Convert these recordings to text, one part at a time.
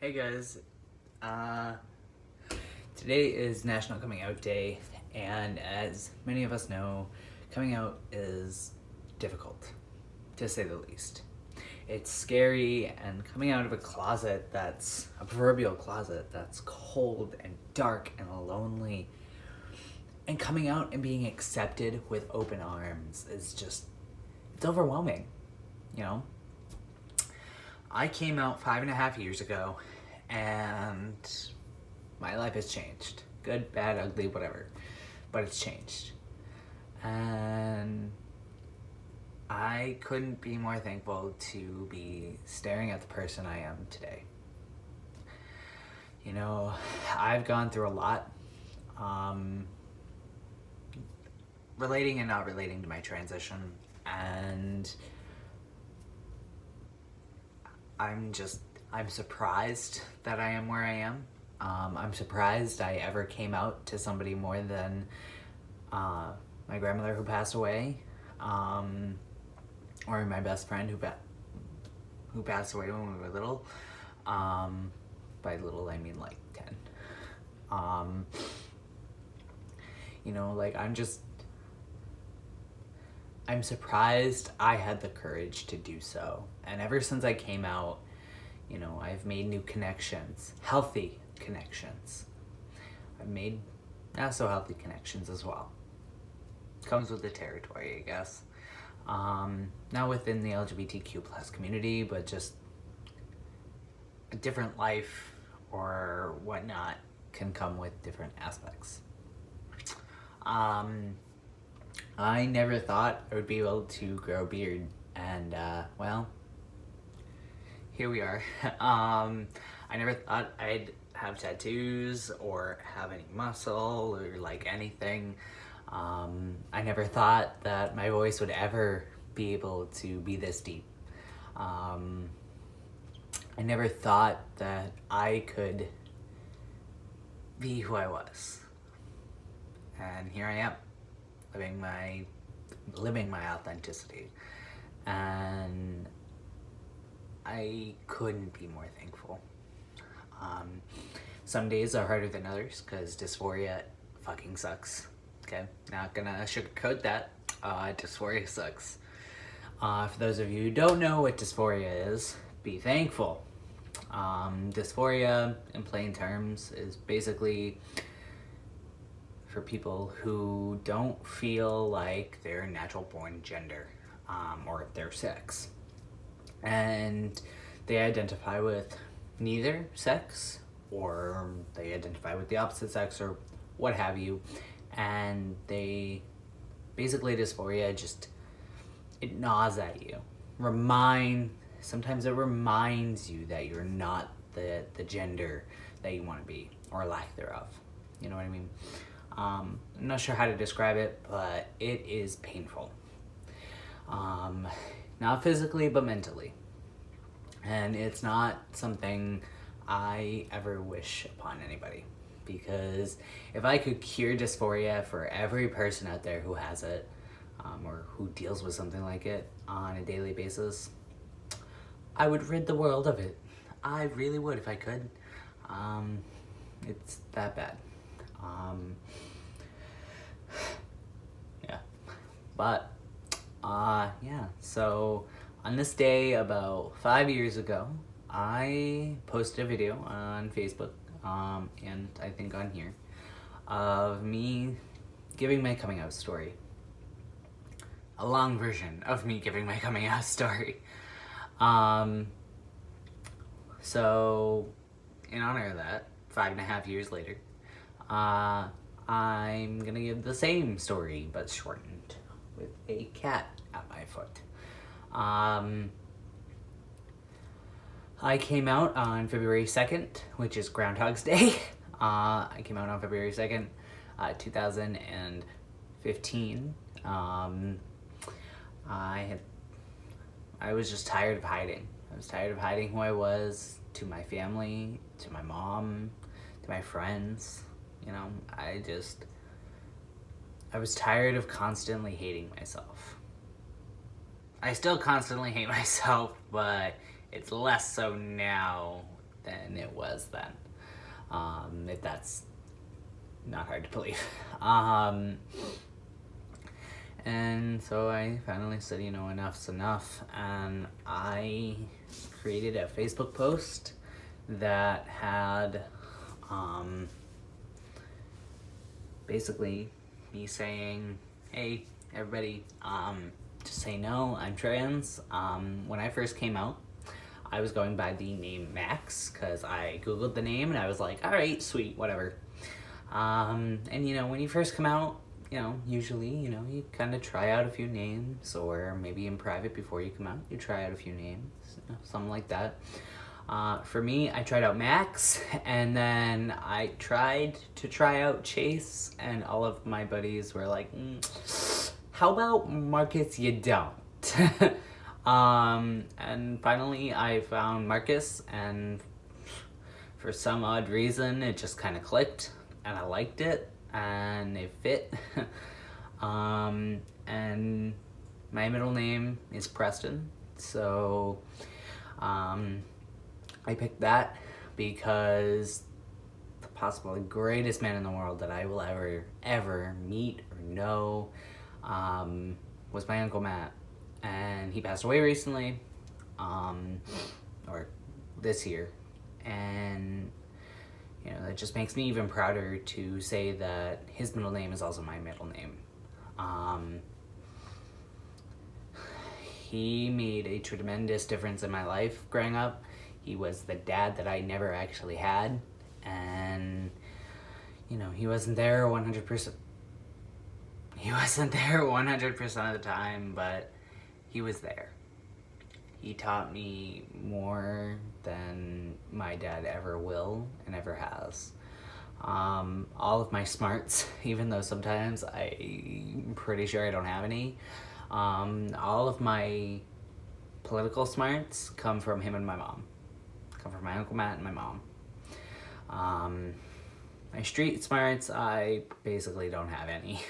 Hey guys, uh, today is National Coming Out Day, and as many of us know, coming out is difficult, to say the least. It's scary, and coming out of a closet that's a proverbial closet that's cold and dark and lonely, and coming out and being accepted with open arms is just, it's overwhelming, you know? I came out 5.5 years ago, and my life has changed. Good, bad, ugly, whatever. But it's changed. And I couldn't be more thankful to be staring at the person I am today. You know, I've gone through a lot, relating and not relating to my transition, and I'm surprised that I am where I am. I'm surprised I ever came out to somebody more than my grandmother who passed away, or my best friend who passed away when we were little. By little, I mean like 10. You know, like I'm surprised I had the courage to do so. And ever since I came out, you know, I've made new connections, healthy connections. I've made not so healthy connections as well. Comes with the territory, I guess. Not within the LGBTQ plus community, but just a different life or whatnot can come with different aspects. I never thought I would be able to grow a beard, and well, here we are. I never thought I'd have tattoos or have any muscle or like anything. I never thought that my voice would ever be able to be this deep. I never thought that I could be who I was. And here I am, living my authenticity. And I couldn't be more thankful. Some days are harder than others because dysphoria fucking sucks. Okay, not gonna sugarcoat that. Dysphoria sucks. For those of you who don't know what dysphoria is, be thankful. Dysphoria, in plain terms, is basically for people who don't feel like their natural born gender, or their sex. And they identify with neither sex, or they identify with the opposite sex, or what have you. And basically dysphoria just, it gnaws at you. Sometimes it reminds you that you're not the gender that you want to be, or lack thereof. You know what I mean? I'm not sure how to describe it, but it is painful. Not physically, but mentally. And it's not something I ever wish upon anybody. Because if I could cure dysphoria for every person out there who has it, or who deals with something like it on a daily basis, I would rid the world of it. I really would if I could. It's that bad. Yeah. But, yeah. So, on this day about 5 years ago, I posted a video on Facebook, and I think on here, of me giving my coming out story. A long version of me giving my coming out story. So, in honor of that, 5.5 years later, I'm gonna give the same story, but shortened, with a cat at my foot. I came out on February 2nd, which is Groundhog's Day. I came out on February 2nd, 2015. I was just tired of hiding. I was tired of hiding who I was to my family, to my mom, to my friends. You know, I was tired of constantly hating myself. I still constantly hate myself, but it's less so now than it was then. If that's not hard to believe. And so I finally said, enough's enough, and I created a Facebook post that had basically me saying, hey, everybody, just say no, I'm trans. When I first came out, I was going by the name Max, because I Googled the name, and I was like, alright, sweet, whatever. And, when you first come out, usually, you kind of try out a few names, or maybe in private before you come out, you try out a few names, something like that. For me, I tried out Max, and then I tried to try out Chase, and all of my buddies were like, how about Marcus, you don't? And finally I found Marcus, and for some odd reason, it just kind of clicked, and I liked it, and it fit. And my middle name is Preston, so I picked that because the possibly greatest man in the world that I will ever meet or know was my Uncle Matt. And he passed away recently, or this year. And, that just makes me even prouder to say that his middle name is also my middle name. He made a tremendous difference in my life growing up. He was the dad that I never actually had, and, he wasn't there 100%. He wasn't there 100% of the time, but he was there. He taught me more than my dad ever will and ever has. All of my smarts, even though sometimes I'm pretty sure I don't have any, all of my political smarts come from him and my mom. Come from my Uncle Matt and my mom. My street smarts, I basically don't have any.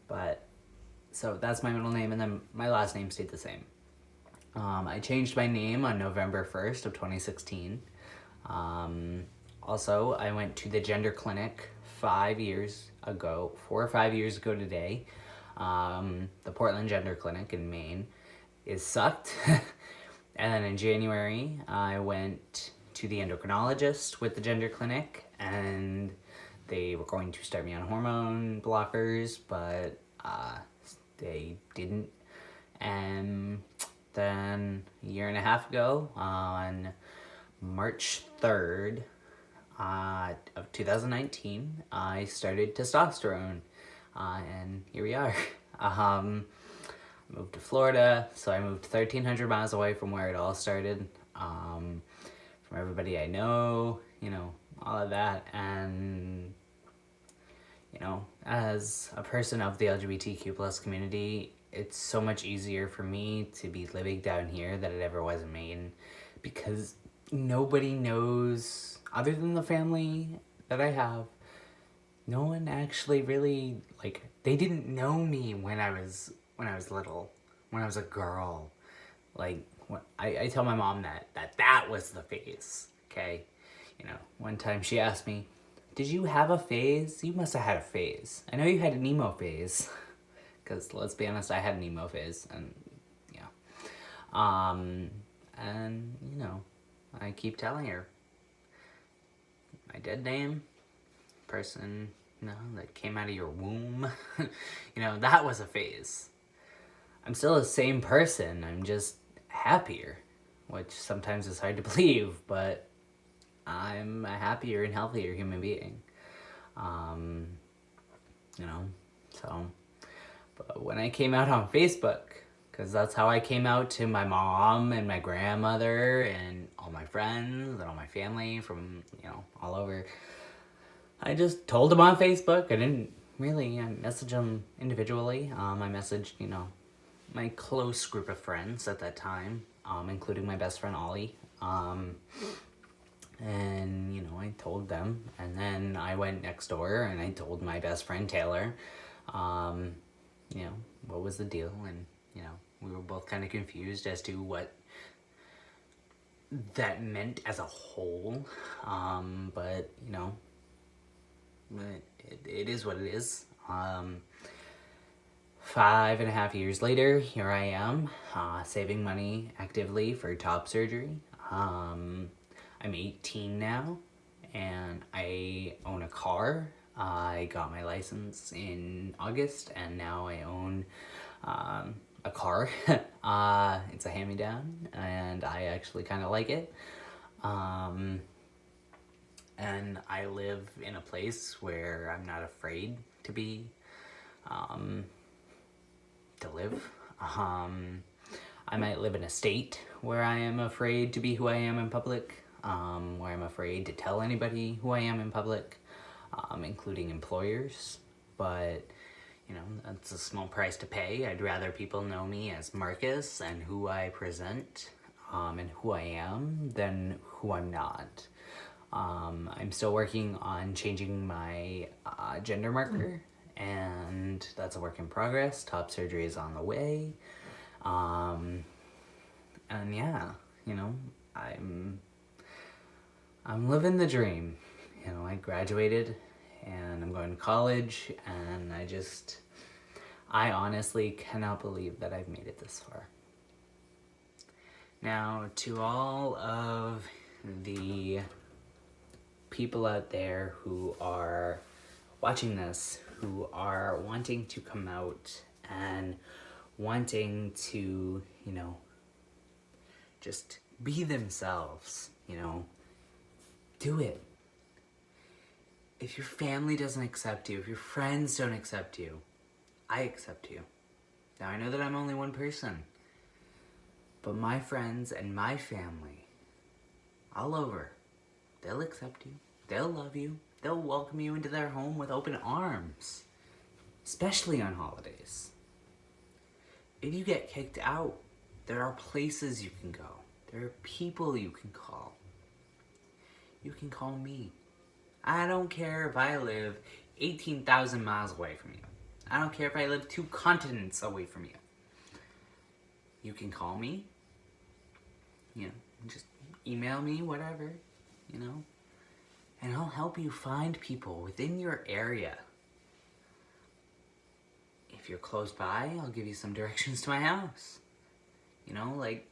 But so that's my middle name, and then my last name stayed the same. I changed my name on November 1st of 2016. Also, I went to the gender clinic 4 or 5 years ago today. The Portland Gender Clinic in Maine. It sucked. And then in January, I went to the endocrinologist with the gender clinic, and they were going to start me on hormone blockers, but they didn't. And then a year and a half ago, on March 3rd of 2019, I started testosterone, and here we are. Moved to Florida, so I moved 1,300 miles away from where it all started, from everybody I know, all of that, and, as a person of the LGBTQ plus community, it's so much easier for me to be living down here than it ever was in Maine, because nobody knows, other than the family that I have, no one actually really, they didn't know me when I was little, when I was a girl. I tell my mom that was the phase, okay? One time she asked me, did you have a phase? You must have had a phase. I know you had an emo phase, because let's be honest, I had an emo phase, and yeah. And, I keep telling her, my dead name, person, that came out of your womb, that was a phase. I'm still the same person, I'm just happier, which sometimes is hard to believe, but I'm a happier and healthier human being. So, but when I came out on Facebook, because that's how I came out to my mom and my grandmother and all my friends and all my family from, all over, I just told them on Facebook. I didn't really message them individually. I messaged, my close group of friends at that time, including my best friend Ollie. And, I told them, and then I went next door and I told my best friend Taylor, what was the deal, and, we were both kind of confused as to what that meant as a whole, but you know, it is what it is. 5.5 years later, here I am, saving money actively for top surgery. I'm 18 now, and I own a car. I got my license in August, and now I own a car. It's a hand-me-down, and I actually kind of like it. And I live in a place where I'm not afraid to be, to live. I might live in a state where I am afraid to be who I am in public, where I'm afraid to tell anybody who I am in public, including employers. But, you know, that's a small price to pay. I'd rather people know me as Marcus and who I present, and who I am than who I'm not. I'm still working on changing my gender marker, and that's a work in progress. Top surgery is on the way. And yeah, you know, I'm living the dream. You know, I graduated and I'm going to college, and I honestly cannot believe that I've made it this far. Now, to all of the people out there who are watching this, who are wanting to come out and wanting to, you know, just be themselves, you know, do it. If your family doesn't accept you, if your friends don't accept you, I accept you. Now, I know that I'm only one person, but my friends and my family all over, they'll accept you, they'll love you, they'll welcome you into their home with open arms, especially on holidays. If you get kicked out, there are places you can go. There are people you can call. You can call me. I don't care if I live 18,000 miles away from you. I don't care if I live 2 continents away from you. You can call me. You know, just email me, whatever, you know. And I'll help you find people within your area. If you're close by, I'll give you some directions to my house. You know, like,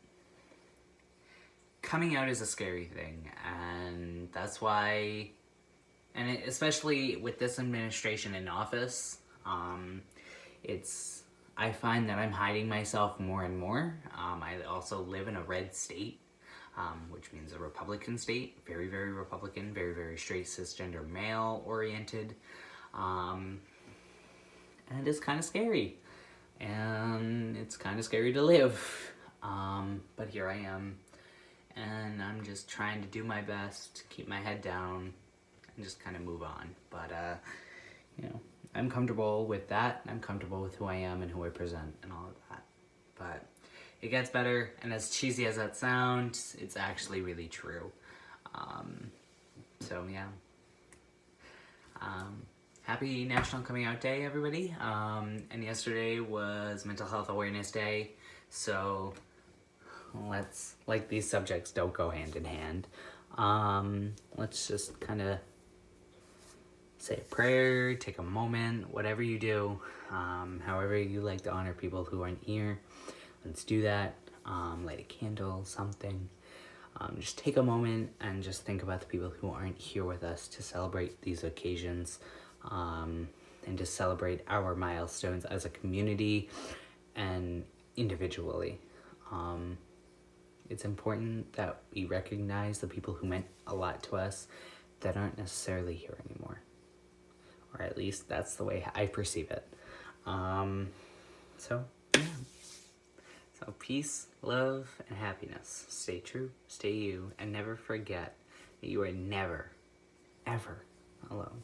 coming out is a scary thing, and that's why, and especially with this administration in office, I find that I'm hiding myself more and more. I also live in a red state, which means a Republican state, very, very Republican, very, very straight cisgender male oriented, and it's kind of scary, and it's kind of scary to live, but here I am, and I'm just trying to do my best, keep my head down, and just kind of move on. But you know, I'm comfortable with that. I'm comfortable with who I am and who I present and all of that. But it gets better, and as cheesy as that sounds, it's actually really true. So yeah. Happy National Coming Out Day, everybody. And yesterday was Mental Health Awareness Day, so these subjects don't go hand in hand. Let's just kind of say a prayer, take a moment, whatever you do, however you like to honor people who aren't here, let's do that. Light a candle, something. Just take a moment and just think about the people who aren't here with us to celebrate these occasions, and to celebrate our milestones as a community and individually. It's important that we recognize the people who meant a lot to us that aren't necessarily here anymore. Or at least that's the way I perceive it. So, yeah. So peace, love, and happiness. Stay true, stay you, and never forget that you are never, ever alone.